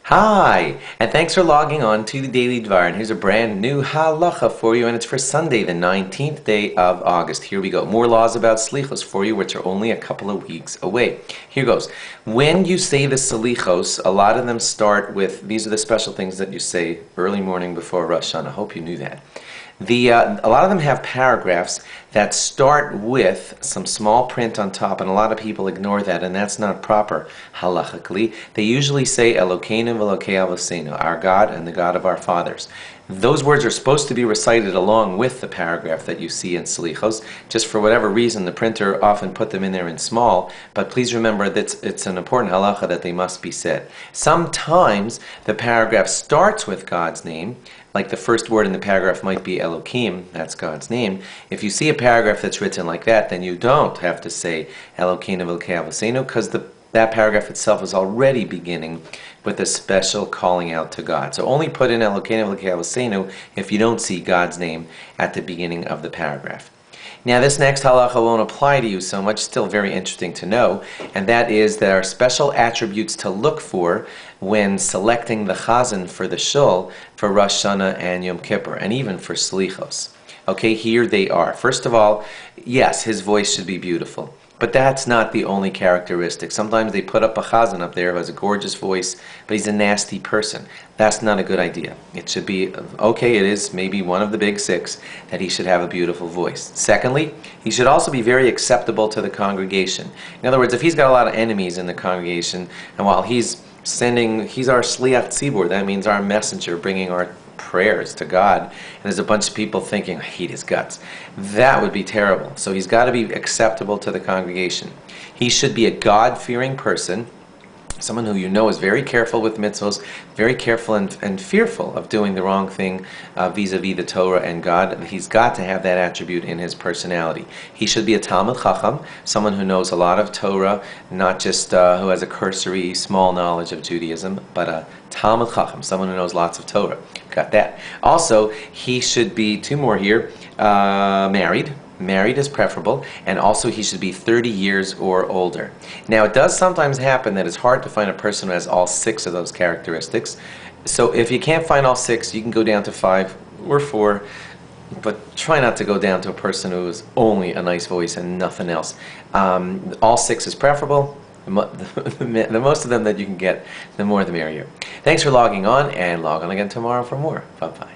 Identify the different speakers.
Speaker 1: Hi, and thanks for logging on to the Daily Dvar. And here's a brand new Halacha for you, and it's for Sunday, the 19th day of August. Here we go. More laws about slichos for you, which are only a couple of weeks away. Here goes. When you say the slichos, a lot of them start with, these are the special things that you say early morning before Rosh Hashanah. I hope you knew that. A lot of them have paragraphs that start with some small print on top, and a lot of people ignore that, and that's not proper halachically. They usually say Elokeinu v'Elokei Avosenu, our God and the God of our fathers. Those words are supposed to be recited along with the paragraph that you see in Selichos. Just for whatever reason, the printer often put them in there in small, but please remember that it's an important halacha that they must be said. Sometimes the paragraph starts with God's name, like the first word in the paragraph might be Elokim, that's God's name. If you see a paragraph that's written like that, then you don't have to say Elokeinu v'Elokei Avosenu, because that paragraph itself is already beginning with a special calling out to God. So only put in Elokeinu v'Elokei Avosenu if you don't see God's name at the beginning of the paragraph. Now this next halacha won't apply to you so much, still very interesting to know, and that is there are special attributes to look for when selecting the chazan for the shul for Rosh Hashanah and Yom Kippur, and even for Slichos. Okay, here they are. First of all, yes, his voice should be beautiful. But that's not the only characteristic. Sometimes they put up a chazan up there who has a gorgeous voice, but he's a nasty person. That's not a good idea. It should be, okay, it is maybe one of the big six that he should have a beautiful voice. Secondly, he should also be very acceptable to the congregation. In other words, if he's got a lot of enemies in the congregation, and while he's our Shliach Tzibur, that means our messenger bringing our prayers to God, and there's a bunch of people thinking, I hate his guts. That would be terrible. So he's got to be acceptable to the congregation. He should be a God-fearing person, someone who you know is very careful with mitzvos, very careful and fearful of doing the wrong thing vis-a-vis the Torah and God. He's got to have that attribute in his personality. He should be a Talmid Chacham, someone who knows a lot of Torah, not just who has a cursory, small knowledge of Judaism, but a Talmid Chacham, someone who knows lots of Torah. Got that. Also, he should be, two more here, married. Married is preferable, and also he should be 30 years or older. Now, it does sometimes happen that it's hard to find a person who has all six of those characteristics. So if you can't find all six, you can go down to 5 or 4, but try not to go down to a person who has only a nice voice and nothing else. All 6 is preferable. The most of them that you can get, the more the merrier. Thanks for logging on, and log on again tomorrow for more. Bye-bye.